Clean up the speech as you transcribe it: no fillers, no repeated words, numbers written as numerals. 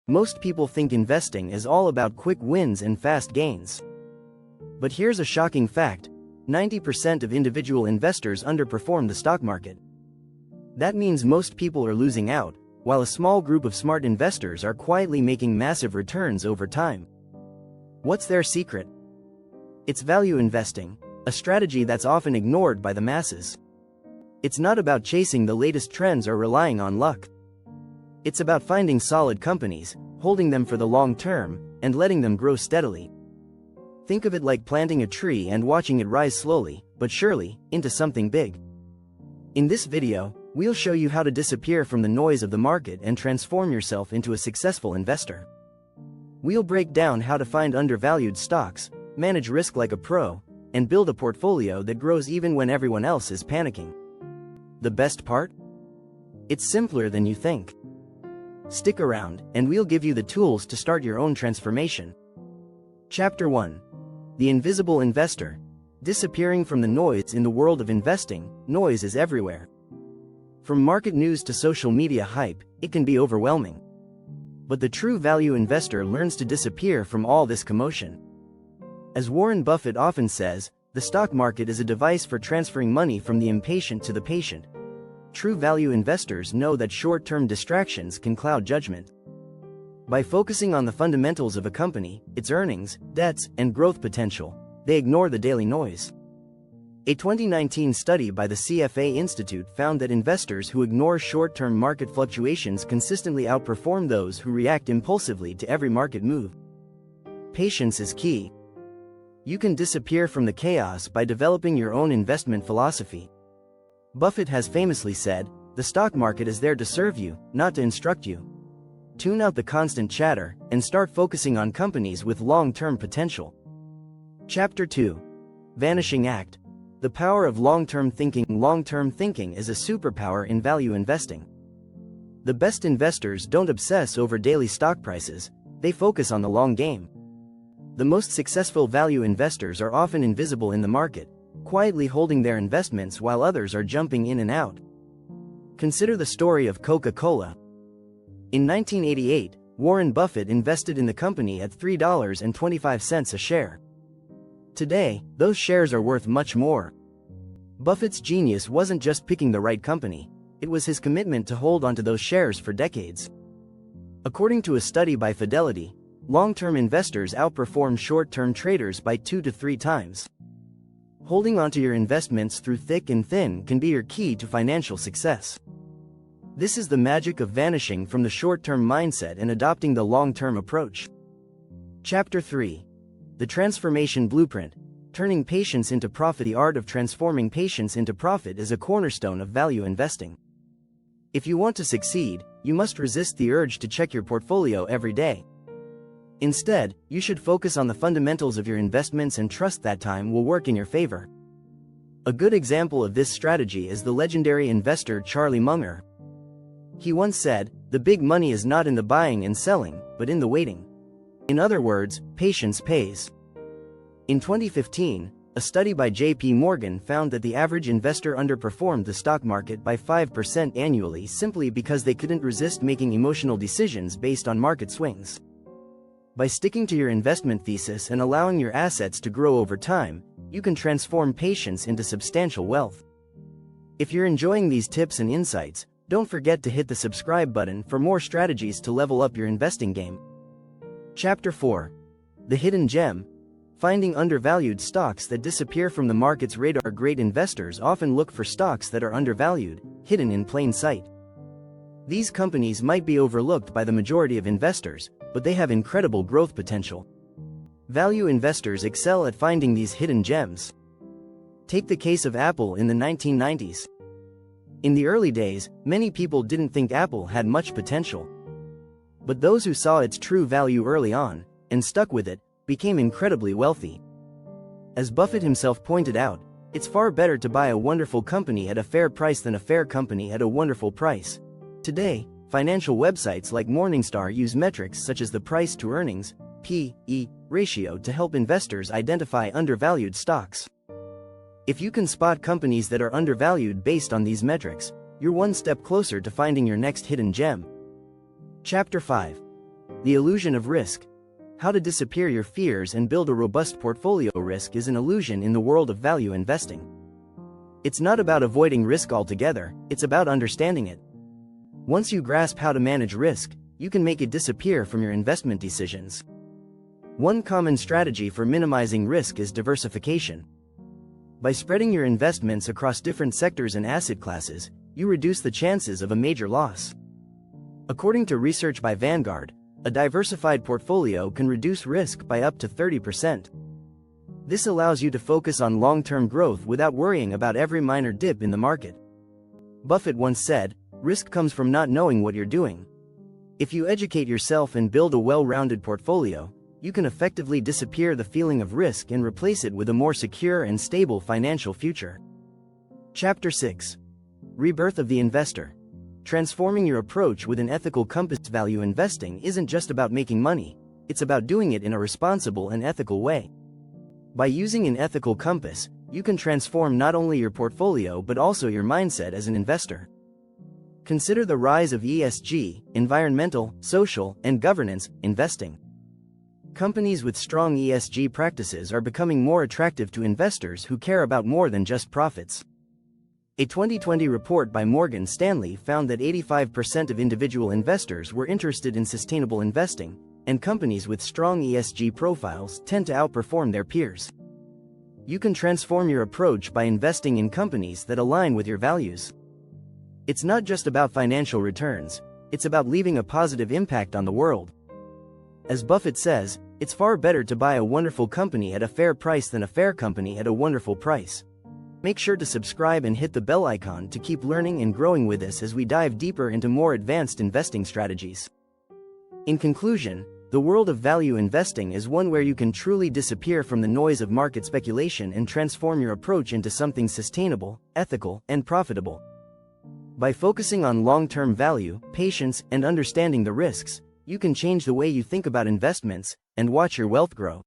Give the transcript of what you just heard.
Most people think investing is all about quick wins and fast gains. But here's a shocking fact: 90% of individual investors underperform the stock market. That means most people are losing out, while a small group of smart investors are quietly making massive returns over time. What's their secret? It's value investing, a strategy that's often ignored by the masses. It's not about chasing the latest trends or relying on luck. It's about finding solid companies, holding them for the long term, and letting them grow steadily. Think of it like planting a tree and watching it rise slowly, but surely, into something big. In this video, we'll show you how to disappear from the noise of the market and transform yourself into a successful investor. We'll break down how to find undervalued stocks, manage risk like a pro, and build a portfolio that grows even when everyone else is panicking. The best part? It's simpler than you think. Stick around, and we'll give you the tools to start your own transformation. Chapter 1. The Invisible Investor. Disappearing from the noise in the world of investing. Noise is everywhere. From market news to social media hype, it can be overwhelming. But the true value investor learns to disappear from all this commotion. As Warren Buffett often says, the stock market is a device for transferring money from the impatient to the patient. True value investors know that short-term distractions can cloud judgment. By focusing on the fundamentals of a company, its earnings, debts, and growth potential, they ignore the daily noise. A 2019 study by the CFA Institute found that investors who ignore short-term market fluctuations consistently outperform those who react impulsively to every market move. Patience is key. You can disappear from the chaos by developing your own investment philosophy. Buffett has famously said, "The stock market is there to serve you, not to instruct you." Tune out the constant chatter and start focusing on companies with long-term potential. Chapter 2. Vanishing Act. The power of long-term thinking. Long-term thinking is a superpower in value investing. The best investors don't obsess over daily stock prices, they focus on the long game. The most successful value investors are often invisible in the market, quietly holding their investments while others are jumping in and out. Consider the story of Coca-Cola. In 1988, Warren Buffett invested in the company at $3.25 a share. Today, those shares are worth much more. Buffett's genius wasn't just picking the right company, it was his commitment to hold onto those shares for decades. According to a study by Fidelity, long-term investors outperform short-term traders by 2 to 3 times. Holding onto your investments through thick and thin can be your key to financial success. This is the magic of vanishing from the short-term mindset and adopting the long-term approach. Chapter 3. The Transformation Blueprint. Turning patience into profit. The art of transforming patience into profit is a cornerstone of value investing. If you want to succeed, you must resist the urge to check your portfolio every day. Instead, you should focus on the fundamentals of your investments and trust that time will work in your favor. A good example of this strategy is the legendary investor Charlie Munger. He once said, "The big money is not in the buying and selling, but in the waiting." In other words, patience pays. In 2015, a study by J.P. Morgan found that the average investor underperformed the stock market by 5% annually simply because they couldn't resist making emotional decisions based on market swings. By sticking to your investment thesis and allowing your assets to grow over time, you can transform patience into substantial wealth. If you're enjoying these tips and insights, don't forget to hit the subscribe button for more strategies to level up your investing game. Chapter 4. The Hidden Gem. Finding undervalued stocks that disappear from the market's radar. Great investors often look for stocks that are undervalued, hidden in plain sight. These companies might be overlooked by the majority of investors, but they have incredible growth potential. Value investors excel at finding these hidden gems. Take the case of Apple in the 1990s. In the early days, many people didn't think Apple had much potential. But those who saw its true value early on, and stuck with it, became incredibly wealthy. As Buffett himself pointed out, it's far better to buy a wonderful company at a fair price than a fair company at a wonderful price. Today, financial websites like Morningstar use metrics such as the price-to-earnings (P/E) ratio to help investors identify undervalued stocks. If you can spot companies that are undervalued based on these metrics, you're one step closer to finding your next hidden gem. Chapter 5. The illusion of risk. How to disappear your fears and build a robust portfolio. Risk is an illusion in the world of value investing. It's not about avoiding risk altogether, it's about understanding it. Once you grasp how to manage risk, you can make it disappear from your investment decisions. One common strategy for minimizing risk is diversification. By spreading your investments across different sectors and asset classes, you reduce the chances of a major loss. According to research by Vanguard, a diversified portfolio can reduce risk by up to 30%. This allows you to focus on long-term growth without worrying about every minor dip in the market. Buffett once said, "Risk comes from not knowing what you're doing." If you educate yourself and build a well-rounded portfolio, you can effectively disappear the feeling of risk and replace it with a more secure and stable financial future. Chapter 6. Rebirth of the Investor. Transforming your approach with an ethical compass. Value investing isn't just about making money, it's about doing it in a responsible and ethical way. By using an ethical compass, you can transform not only your portfolio but also your mindset as an investor. Consider the rise of ESG, environmental, social, and governance investing. Companies with strong ESG practices are becoming more attractive to investors who care about more than just profits. A 2020 report by Morgan Stanley found that 85% of individual investors were interested in sustainable investing, and companies with strong ESG profiles tend to outperform their peers. You can transform your approach by investing in companies that align with your values. It's not just about financial returns, it's about leaving a positive impact on the world. As Buffett says, it's far better to buy a wonderful company at a fair price than a fair company at a wonderful price. Make sure to subscribe and hit the bell icon to keep learning and growing with us as we dive deeper into more advanced investing strategies. In conclusion, the world of value investing is one where you can truly disappear from the noise of market speculation and transform your approach into something sustainable, ethical, and profitable. By focusing on long-term value, patience, and understanding the risks, you can change the way you think about investments and watch your wealth grow.